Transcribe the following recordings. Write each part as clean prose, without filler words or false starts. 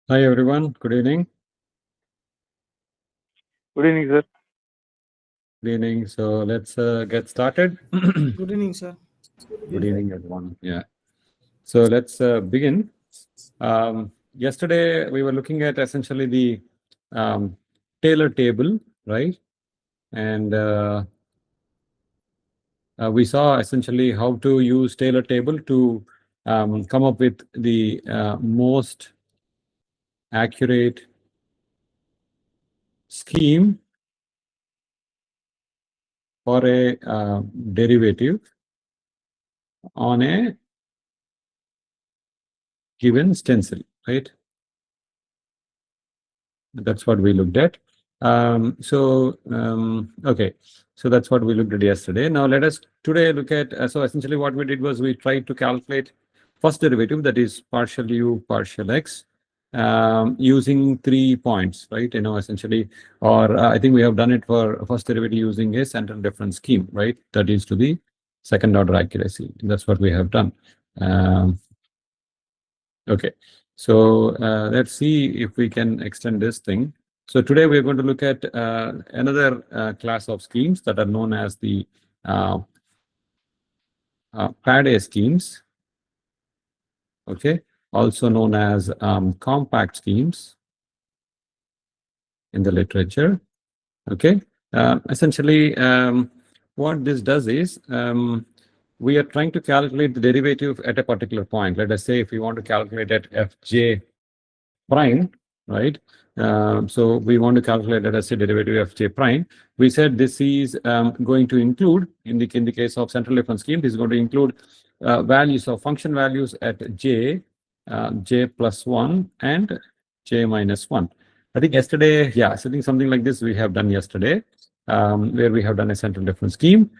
Hi everyone, good evening. Good evening, sir. Good evening. So let's get started. Good evening, sir. Good evening, everyone. Yeah. So let's begin. Yesterday we were looking at essentially the um, Taylor table, right? And we saw essentially how to use Taylor table to come up with the most accurate scheme for a derivative on a given stencil, right? That's what we looked at. Okay, so that's what we looked at yesterday. Now let us today look at, so essentially what we did was we tried to calculate first derivative, that is partial u partial x, using 3 points, right? Essentially, or I think we have done it for first derivative using a central difference scheme, right? That is to the second order accuracy. That's what we have done. Okay, so let's see if we can extend this thing. So today we're going to look at another class of schemes that are known as the uh, pad schemes, okay, also known as compact schemes in the literature, okay. Essentially, what this does is we are trying to calculate the derivative at a particular point. Let us say if we want to calculate at fj prime, right? So we want to calculate, let us say, derivative of j prime. We said this is going to include, in the case of central difference scheme, this is going to include values of function values at j, j plus 1 and j minus 1. I think yesterday, yeah, I think something like this we have done yesterday, where we have done a central difference scheme.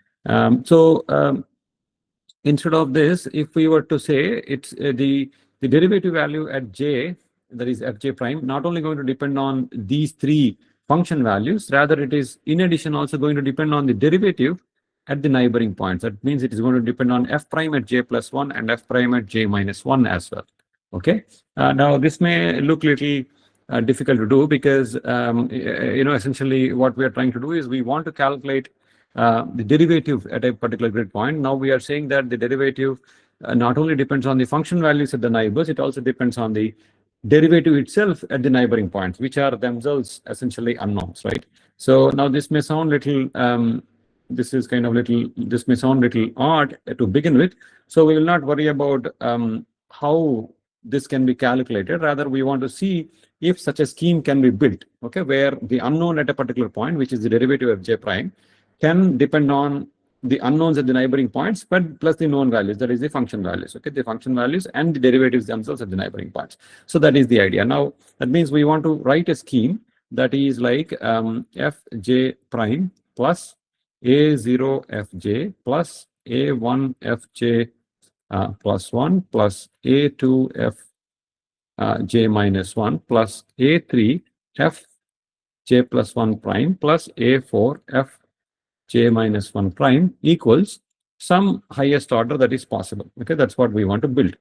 Instead of this, if we were to say it's the derivative value at j, that is fj prime, not only going to depend on these 3 function values, rather it is in addition also going to depend on the derivative at the neighboring points. That means it is going to depend on f prime at j plus 1 and f prime at j minus 1 as well. Okay. Now this may look little difficult to do because essentially what we are trying to do is we want to calculate the derivative at a particular grid point. Now we are saying that the derivative not only depends on the function values at the neighbors, it also depends on the derivative itself at the neighboring points, which are themselves essentially unknowns, right? So now this may sound little, this may sound little odd to begin with. So we will not worry about how this can be calculated. Rather, we want to see if such a scheme can be built, okay, where the unknown at a particular point, which is the derivative of j prime, can depend on the unknowns at the neighboring points, but plus the known values, that is the function values, okay, the function values and the derivatives themselves at the neighboring points. So that is the idea. Now, that means we want to write a scheme that is like fj prime plus a0 fj plus a1 fj plus 1 plus a2 f j minus 1 plus a3 f j plus 1 prime plus a4 f j minus 1 prime equals some highest order that is possible. Okay, that's what we want to build.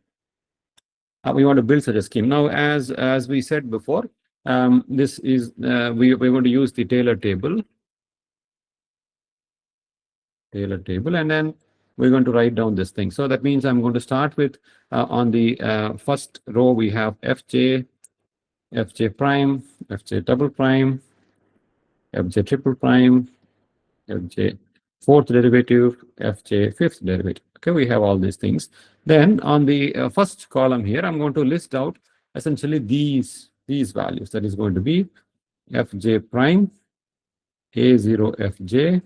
We want to build such a scheme. Now, as we said before, this is we're going to use the Taylor table. And then we're going to write down this thing. So that means I'm going to start with on the first row we have fj prime, fj double prime, fj triple prime, fj fourth derivative, fj fifth derivative. Okay, we have all these things. Then on the first column here, I'm going to list out essentially these values. That is going to be fj prime, a0 fj,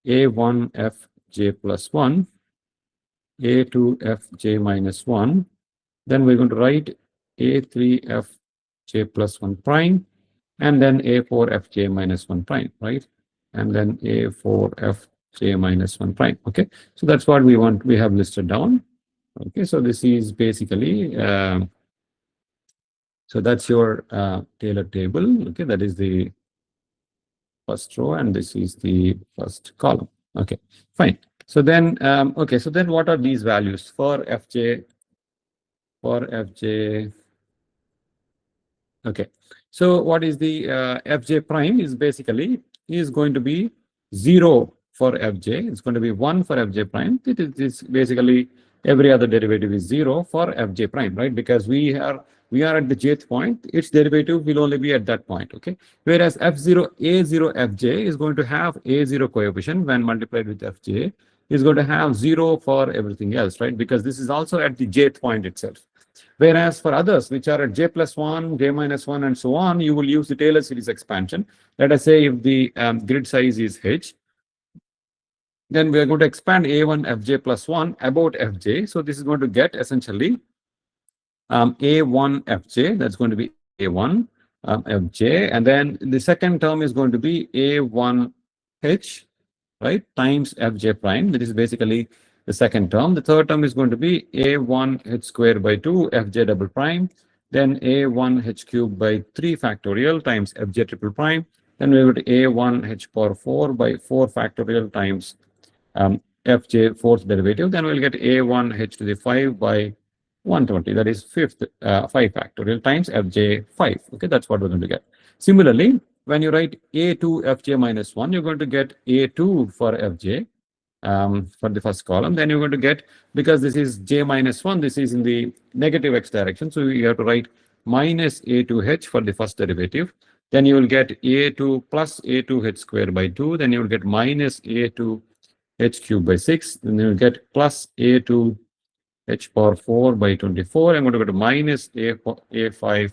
a1 fj plus 1, a2 fj minus 1. Then we're going to write a3 fj plus 1 prime, and then a4 fj minus 1 prime, right? And then a4 fj minus 1 prime. Okay, so that's what we want. We have listed down. Okay, so this is basically so that's your Taylor table. Okay, that is the first row, and this is the first column. Okay, fine. So then, okay, so then what are these values for fj? For fj Okay. So what is the fj prime is basically is going to be 0 for fj. It's going to be 1 for fj prime. It is basically every other derivative is 0 for fj prime, right? Because we are at the jth point, its derivative will only be at that point, okay? Whereas f0 a0 fj is going to have a0 coefficient when multiplied with fj is going to have 0 for everything else, right? Because this is also at the jth point itself. Whereas for others, which are at j plus 1, j minus 1, and so on, you will use the Taylor series expansion. Let us say if the grid size is h, then we are going to expand a1 fj plus 1 about fj. So this is going to get essentially a1 fj, that's going to be a1 fj. And then the second term is going to be a1 h, right, times fj prime. That is basically the second term. The third term is going to be a1 h squared by 2 fj double prime, then a1 h cubed by 3 factorial times fj triple prime. Then we got a1 h power 4 by 4 factorial times fj fourth derivative. Then we'll get a1 h to the 5 by 120. That is 5 factorial times fj 5. Okay, that's what we're going to get. Similarly, when you write a2 fj minus 1, you're going to get a2 for fj for the first column. Then you're going to get, because this is j minus 1, this is in the negative x direction. So you have to write minus a2h for the first derivative. Then you will get a2 plus a2h squared by 2. Then you will get minus a2 h cubed by 6. Then you will get plus a2 h power 4 by 24. I'm going to go to minus a5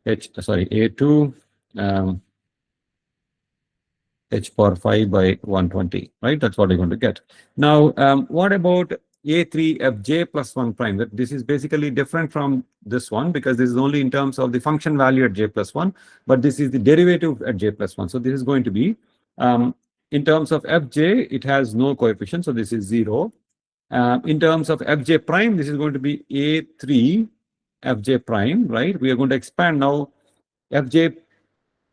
h, sorry, a2 h power 5 by 120, right? That's what you're going to get. Now, what about a3 fj plus 1 prime? That this is basically different from this one because this is only in terms of the function value at j plus 1, but this is the derivative at j plus 1. So this is going to be, in terms of fj, it has no coefficient, so this is 0. In terms of fj prime, this is going to be a3 fj prime, right? We are going to expand now fj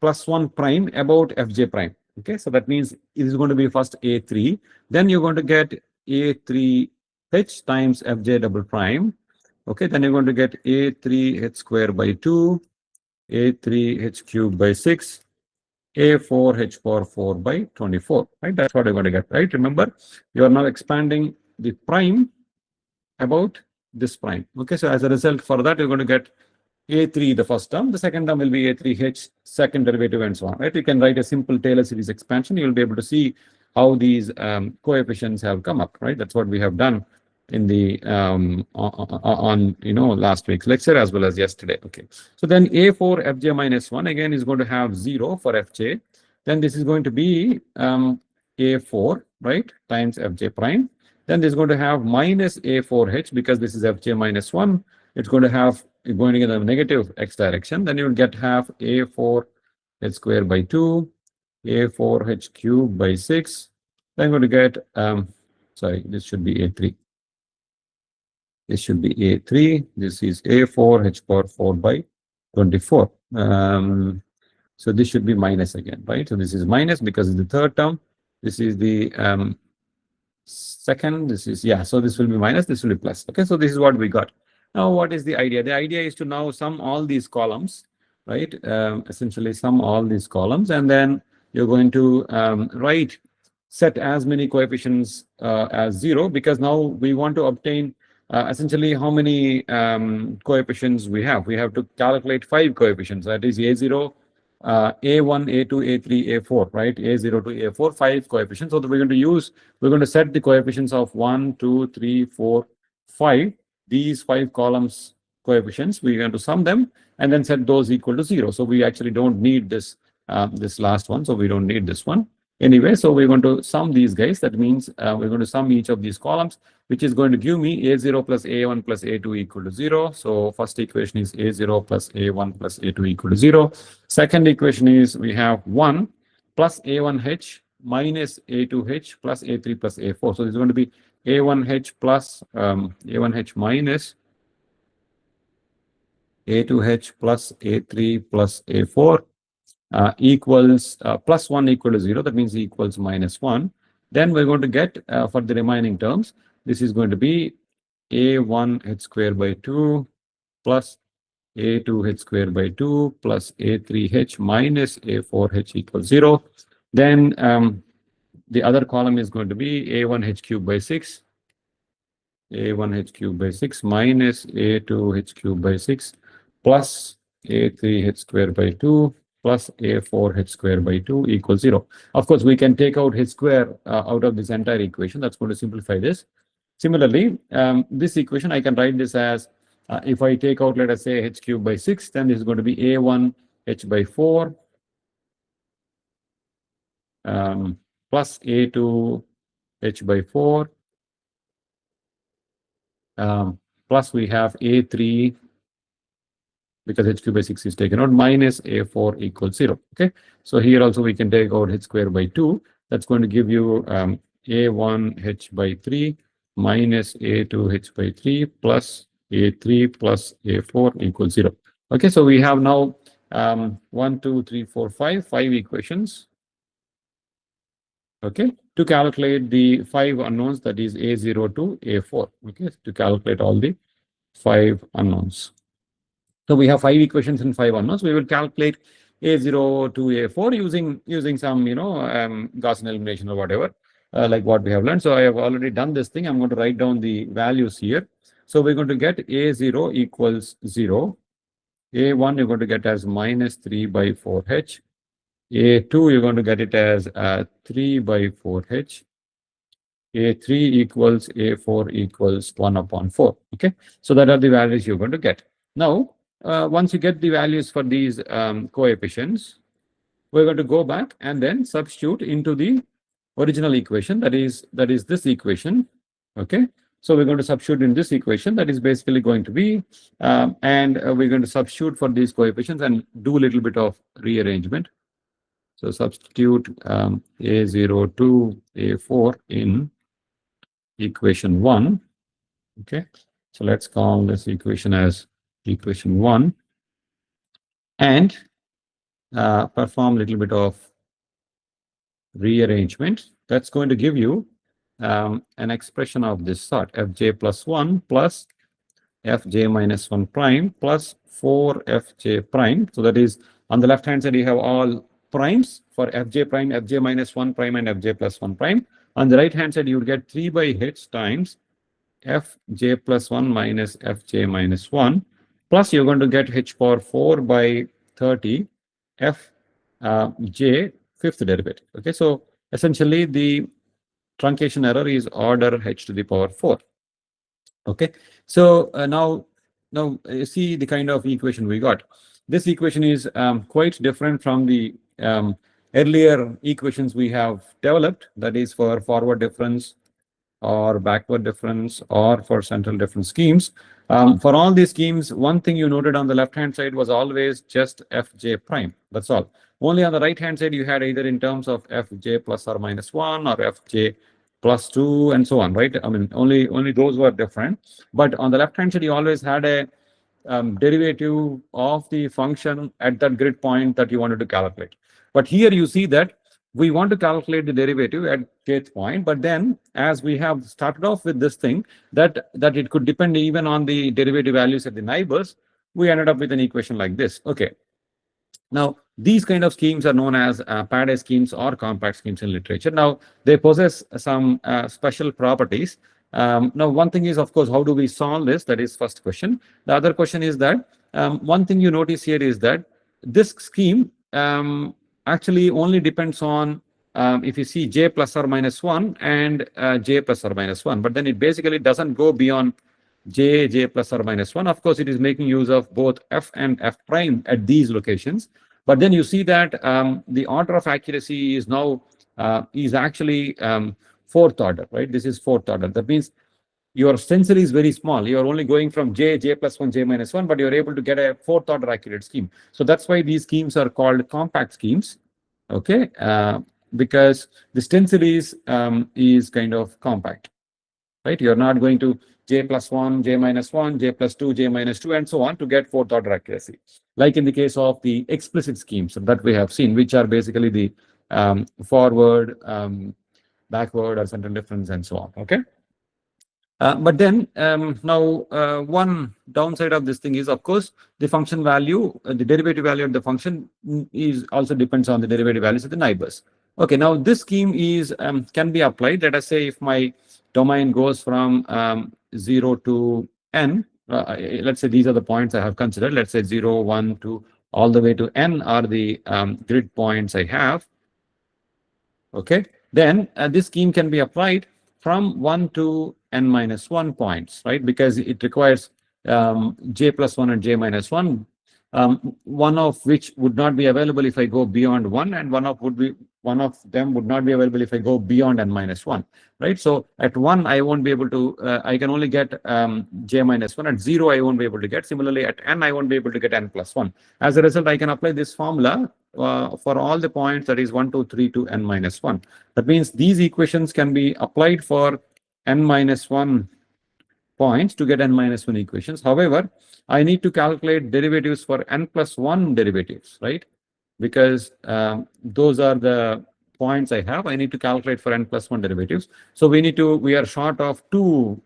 plus 1 prime about fj prime. Okay, so that means it is going to be first a3, then you're going to get a3h times fj double prime. Okay, then you're going to get a3h squared by 2, a3h cubed by 6, a4h power 4 by 24, right? That's what you're going to get, right? Remember, you are now expanding the prime about this prime. Okay, so as a result for that, you're going to get a3 the first term, the second term will be a3h second derivative, and so on, right? You can write a simple Taylor series expansion. You'll be able to see how these coefficients have come up, right? That's what we have done in the on last week's lecture as well as yesterday. Okay, so then a4 fj minus 1 again is going to have 0 for fj. Then this is going to be a4, right, times fj prime. Then this is going to have minus a4h because this is fj minus 1. It's going to have going in the negative x direction. Then you will get half a4 h squared by 2, a4 h cubed by 6. Then I'm going to get, sorry, this should be a3. This should be a3. This is a4 h power 4 by 24. So this should be minus again, right? So this is minus because it's the third term. This is the second. This is, yeah, so this will be minus, this will be plus. Okay, so this is what we got. Now, what is the idea? The idea is to now sum all these columns, right? Essentially sum all these columns, and then you're going to set as many coefficients as 0, because now we want to obtain essentially how many coefficients we have. We have to calculate 5 coefficients, that is a0, a1, a2, a3, a4, right? a0 to a4, 5 coefficients. So we're going to set the coefficients of 1, 2, 3, 4, 5. These 5 columns coefficients, we're going to sum them and then set those equal to 0. So we actually don't need this this last one, so we don't need this one anyway. So we're going to sum these guys. That means we're going to sum each of these columns, which is going to give me a0 plus a1 plus a2 equal to 0. So first equation is a0 plus a1 plus a2 equal to 0. Second equation is we have 1 plus a1h minus a2h plus a3 plus a4. So this is going to be a1h plus a1h minus a2h plus a3 plus a4 equals plus 1 equal to 0. That means equals minus 1. Then we're going to get for the remaining terms, this is going to be a1 h squared by 2 plus A2H squared by 2 plus A3H minus A4H equals 0. Then the other column is going to be A1H cubed by 6. A1H cubed by 6 minus A2H cubed by 6 plus A3H squared by 2 plus A4H squared by 2 equals 0. Of course, we can take out H square out of this entire equation. That's going to simplify this. Similarly, this equation, I can write this as, if I take out, let us say, H cubed by 6, then this is going to be A1 H by 4 plus A2 H by 4 plus we have A3, because H cubed by 6 is taken out, minus A4 equals 0. Okay, so here also we can take out H squared by 2. That's going to give you A1 H by 3 minus A2 H by 3 plus A3 plus A4 equals 0. Okay, so we have now 1, 2, 3, 4, 5 equations. Okay, to calculate the 5 unknowns, that is A0 to A4. Okay, to calculate all the 5 unknowns. So we have 5 equations and 5 unknowns. We will calculate A0 to A4 using some Gaussian elimination or whatever, like what we have learned. So I have already done this thing. I'm going to write down the values here. So we're going to get A0 equals 0. A1 you're going to get as minus 3 by 4H. A2 you're going to get it as 3 by 4H. A3 equals A4 equals 1 upon 4. Okay, so that are the values you're going to get. Now, once you get the values for these coefficients, we're going to go back and then substitute into the original equation, that is this equation. Okay, so we're going to substitute in this equation, that is basically going to be, and we're going to substitute for these coefficients and do a little bit of rearrangement. So substitute A0 to A4 in equation 1. Okay, so let's call this equation as equation 1 and perform a little bit of rearrangement. That's going to give you an expression of this sort: fj plus 1 plus fj minus 1 prime plus 4fj prime. So that is, on the left hand side you have all primes for fj prime, fj minus 1 prime and fj plus 1 prime. On the right hand side you will get 3 by h times fj plus 1 minus fj minus 1, plus you're going to get h power 4 by 30 fj fifth derivative. Okay, so essentially the truncation error is order h to the power 4. Okay, so now you see the kind of equation we got. This equation is quite different from the earlier equations we have developed, that is for forward difference or backward difference or for central difference schemes. For all these schemes, one thing you noted on the left hand side was always just fj prime. That's all. Only on the right hand side you had either in terms of fj plus or minus 1 or fj plus 2 and so on, right? I mean, only those were different. But on the left hand side you always had a derivative of the function at that grid point that you wanted to calculate. But here you see that we want to calculate the derivative at kth point, but then as we have started off with this thing that it could depend even on the derivative values at the neighbors, we ended up with an equation like this. Okay, now these kind of schemes are known as Pareto schemes or compact schemes in literature. Now they possess some special properties. Now one thing is, of course, how do we solve this? That is first question. The other question is that one thing you notice here is that this scheme actually only depends on if you see j plus or minus 1 and j plus or minus 1, but then it basically doesn't go beyond j plus or minus 1. Of course, it is making use of both f and f prime at these locations, but then you see that the order of accuracy is now is actually fourth order, right? This is fourth order. That means your stencil is very small. You're only going from j plus 1, j minus 1, but you're able to get a fourth order accurate scheme. So that's why these schemes are called compact schemes, okay? Because the stencil is kind of compact, right? You're not going to j plus 1, j minus 1, j plus 2, j minus 2, and so on to get fourth order accuracy. Like in the case of the explicit schemes that we have seen, which are basically the forward, backward, or central difference, and so on, okay? But then now one downside of this thing is, of course, the function value, the derivative value of the function is also depends on the derivative values of the neighbors. Okay, now this scheme is can be applied. Let us say if my domain goes from 0 to n, let's say these are the points I have considered. Let's say 0, 1, 2, all the way to n are the grid points I have. Okay, then this scheme can be applied from 1 to n minus 1 points, right? Because it requires j plus 1 and j minus 1, one of which would not be available if I go beyond 1, and one of them would not be available if I go beyond n minus 1, right? So at 1, I won't be able to, I can only get j minus 1. At 0, I won't be able to get. Similarly, at n, I won't be able to get n plus 1. As a result, I can apply this formula for all the points, that is 1, 2, 3 to n minus 1. That means these equations can be applied for n minus 1 points to get n minus 1 equations. However, I need to calculate derivatives for n plus 1 derivatives, right? Because those are the points I have. I need to calculate for n plus 1 derivatives. So we are short of 2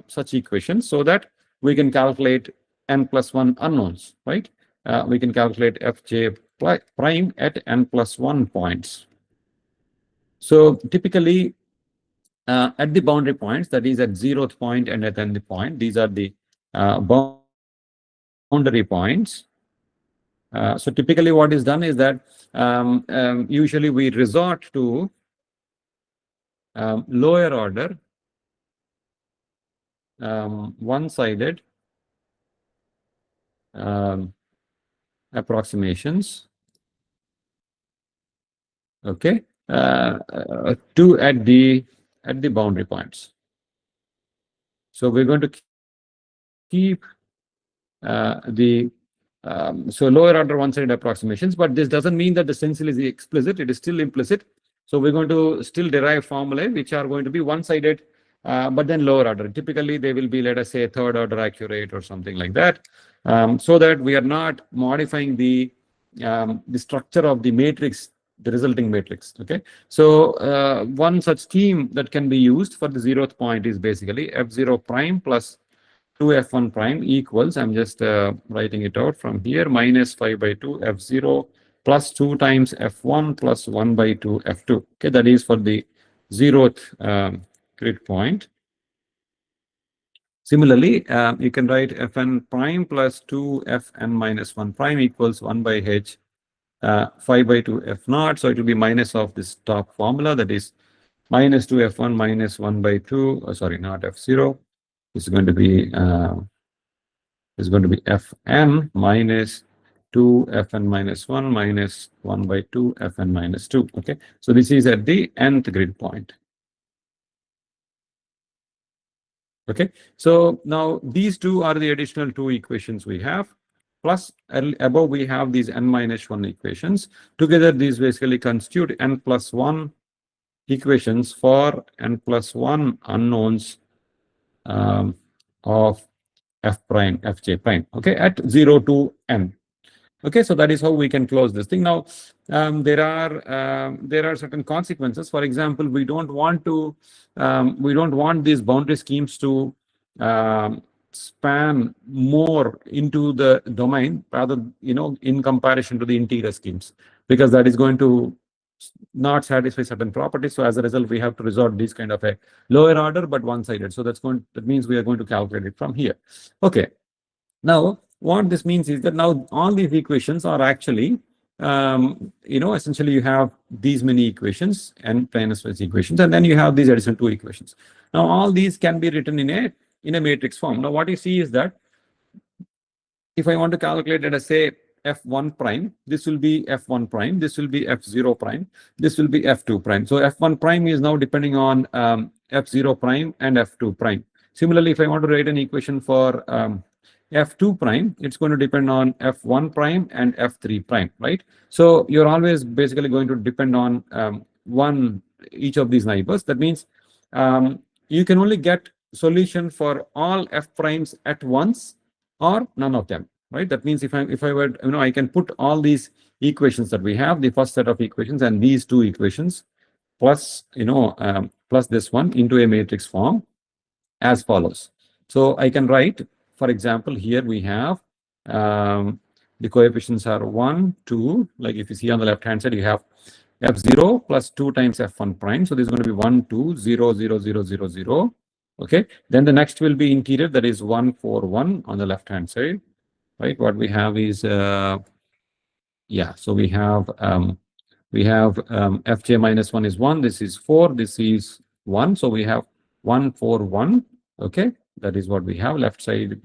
such equations, so that we can calculate n plus 1 unknowns, right? We can calculate fj prime at n plus 1 points. So typically at the boundary points, that is at 0th point and at n point, these are the boundary points. So typically what is done is that usually we resort to lower order one-sided approximations, okay, to at the boundary points. So we're going to keep so lower order one-sided approximations, but this doesn't mean that the stencil is explicit. It is still implicit. So we're going to still derive formulae which are going to be one-sided, but then lower order. Typically, they will be, let us say, third order accurate or something like that, so that we are not modifying the structure of the matrix, the resulting matrix. Okay, so one such scheme that can be used for the 0th point is basically f0 prime plus 2f1 prime equals, I'm just writing it out from here, minus 5 by 2 f0 plus 2 times f1 plus 1 by 2 f2. Okay, that is for the 0th grid point. Similarly, you can write fn prime plus 2fn minus 1 prime equals 1 by h 5 by 2 f0. So it will be minus of this top formula, that is minus 2f1 minus 1 by 2, sorry, not f0. Is going to be fn minus 2 fn minus 1 minus 1 by 2 fn minus 2. Okay, so this is at the nth grid point. Okay, so now these two are the additional 2 equations we have. Plus above we have these n minus 1 equations. Together these basically constitute n plus 1 equations for n plus 1 unknowns of f prime, fj prime, okay, at 0 to n. Okay, so that is how we can close this thing. Now, there are certain consequences. For example, we don't want these boundary schemes to span more into the domain, rather, in comparison to the interior schemes, because that is going to not satisfy certain properties. So as a result, we have to resort these kind of a lower order but one-sided. So that means we are going to calculate it from here. Okay, now what this means is that now all these equations are actually essentially you have these many equations and minus equations, and then you have these additional 2 equations. Now all these can be written in a matrix form. Now what you see is that if I want to calculate, let us say, f1 prime, this will be f1 prime, this will be f0 prime, this will be f2 prime. So f1 prime is now depending on f0 prime and f2 prime. Similarly, if I want to write an equation for f2 prime, it's going to depend on f1 prime and f3 prime, right? So you're always basically going to depend on each of these neighbors. That means you can only get solution for all f primes at once or none of them, right? That means if I were, I can put all these equations that we have, the first set of equations and these 2 equations plus, plus this one into a matrix form. as follows. So I can write, for example, here we have the coefficients are 1, 2. Like if you see on the left hand side, you have f0 plus 2 times f1 prime. So this is going to be 1, 2, 0, 0, 0, 0, 0. Okay. Then the next will be interior, that is 1, 4, 1 on the left hand side. Right. What we have is yeah. So we have fj minus 1 is 1. This is 4. This is 1. So we have 1, 4, 1. Okay. That is what we have left side.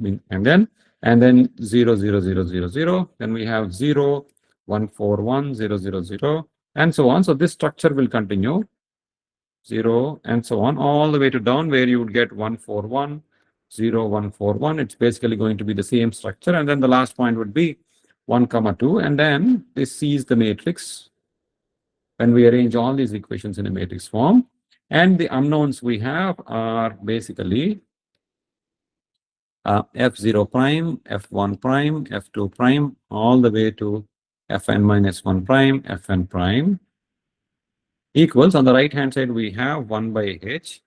And then 0, 0, 0, 0, 0. Then we have 0, 1, 4, 1, 0, 0, 0, and so on. So this structure will continue 0 and so on all the way to down where you would get 1, 4, 1, 0, 1, 4, 1. It's basically going to be the same structure. And then the last point would be 1, 2. And then this is the matrix when we arrange all these equations in a matrix form. And the unknowns we have are basically f0 prime, f1 prime, f2 prime, all the way to fn minus 1 prime, fn prime equals, on the right hand side, we have 1 by h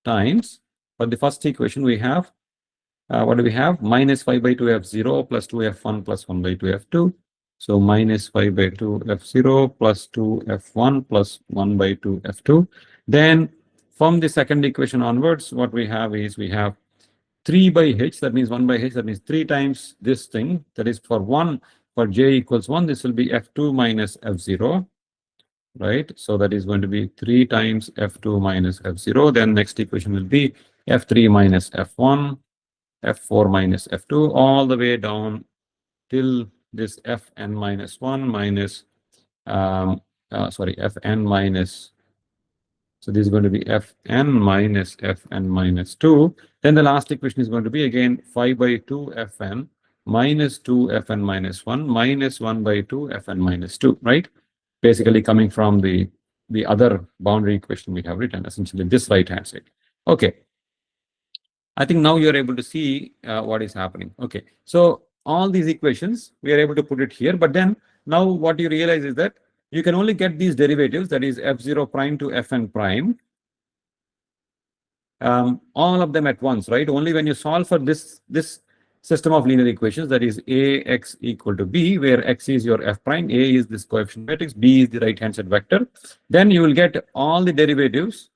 times, for the first equation, we have, what do we have? Minus 5 by 2 f0 plus 2 f1 plus 1 by 2 f2. So minus 5 by 2 f0 plus 2 f1 plus 1 by 2 f2. Then from the second equation onwards, what we have is we have 3 by h, that means 1 by h, that means 3 times this thing, that is for 1, for j equals 1, this will be f2 minus f0, right? So that is going to be 3 times f2 minus f0. Then next equation will be f3 minus f1, f4 minus f2, all the way down till this fn minus 1 minus, fn minus, so this is going to be fn minus fn minus 2. Then the last equation is going to be again 5 by 2 fn minus 2 fn minus 1 minus 1 by 2 fn minus 2, right? Basically coming from the other boundary equation we have written, essentially this right hand side. Okay. I think now you're able to see what is happening. Okay. So all these equations, we are able to put it here. But then now what you realize is that you can only get these derivatives, that is f0 prime to fn prime, all of them at once, right? Only when you solve for this system of linear equations, that is ax equal to b, where x is your f prime, a is this coefficient matrix, b is the right hand side vector, then you will get all the derivatives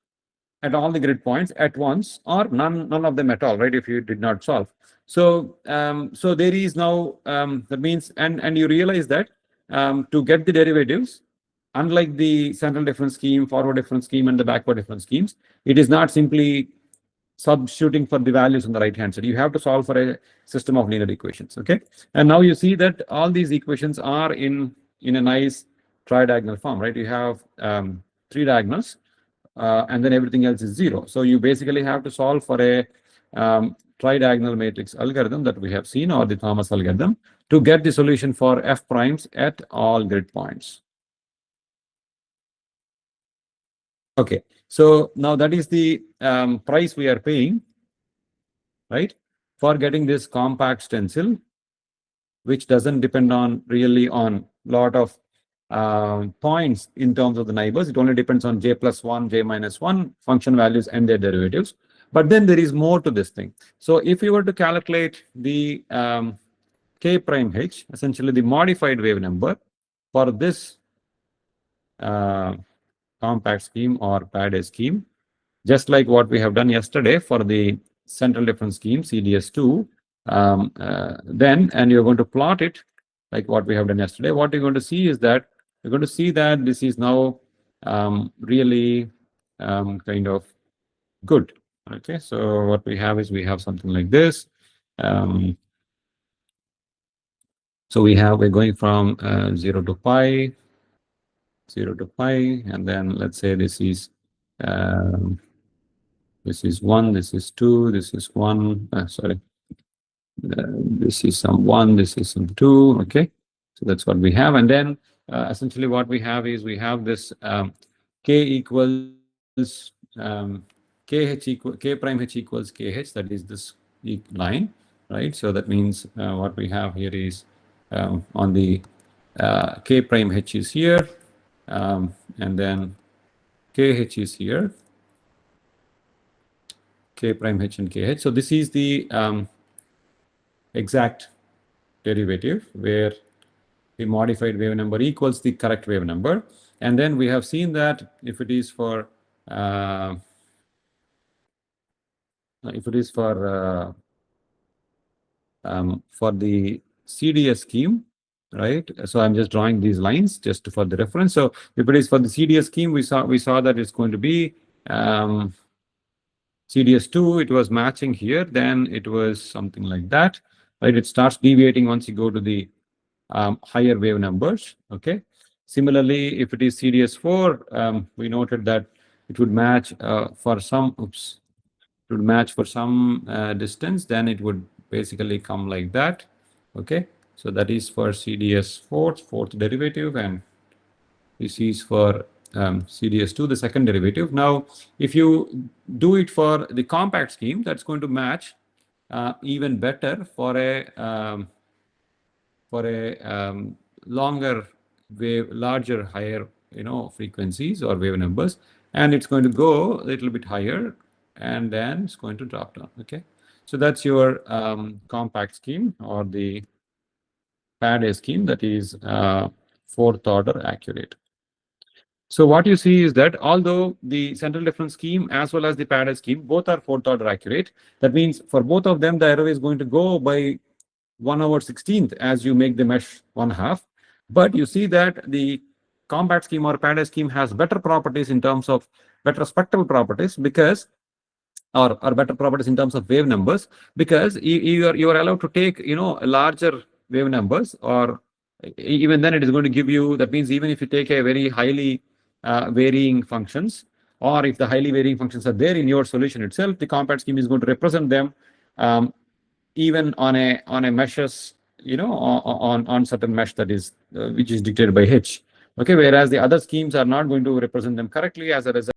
at all the grid points at once, or none of them at all, right? If you did not solve. So so there is now that means, and you realize that to get the derivatives, unlike the central difference scheme, forward difference scheme, and the backward difference schemes, it is not simply substituting for the values on the right hand side. You have to solve for a system of linear equations. Okay, and now you see that all these equations are in a nice tridiagonal form, right? You have 3 diagonals, and then everything else is 0. So you basically have to solve for a tridiagonal matrix algorithm that we have seen, or the Thomas algorithm, to get the solution for f primes at all grid points. Okay, so now that is the price we are paying, right, for getting this compact stencil, which doesn't depend on really on lot of points in terms of the neighbors. It only depends on j plus 1, j minus 1 function values and their derivatives. But then there is more to this thing. So if you were to calculate the k prime h, essentially the modified wave number for this compact scheme or pad scheme, just like what we have done yesterday for the central difference scheme, CDS2, then, and you're going to plot it like what we have done yesterday, what you're going to see is that you're going to see that this is now really kind of good. Okay, so what we have is we have something like this. So we're going from 0 to pi, 0 to pi, and then let's say this is 1, this is 2, this is 1, sorry. This is some 1, this is some 2. Okay, so that's what we have. And then essentially what we have is we have this k equals k prime h equals kh, that is this line, right? So that means what we have here is on the k prime h is here, and then kh is here, K prime H and KH. So this is the exact derivative where the modified wave number equals the correct wave number. And then we have seen that if it is for the CDS scheme, right? So I'm just drawing these lines just for the reference. So if it is for the CDS scheme, we saw that it's going to be CDS2, it was matching here, then it was something like that, right? It starts deviating once you go to the higher wave numbers, okay? Similarly, if it is CDS4, we noted that it would match for some, it would match for some distance, then it would basically come like that, okay? So that is for CDS4, fourth derivative, and this is for CDS2, the second derivative. Now, if you do it for the compact scheme, that's going to match even better for a longer wave, larger, higher, frequencies or wave numbers, and it's going to go a little bit higher, and then it's going to drop down. Okay, so that's your compact scheme or the PAD-A scheme, that is fourth order accurate. So what you see is that although the central difference scheme as well as the PAD-A scheme, both are fourth order accurate, that means for both of them, the error is going to go by 1/16th as you make the mesh 1/2. But you see that the compact scheme or PAD-A scheme has better properties in terms of better spectral properties, because or better properties in terms of wave numbers, because you are allowed to take larger wave numbers, or even then it is going to give you, that means even if you take a very highly varying functions, or if the highly varying functions are there in your solution itself, the compact scheme is going to represent them even on a meshes, on certain mesh that is which is dictated by H. Okay, whereas the other schemes are not going to represent them correctly. As a result,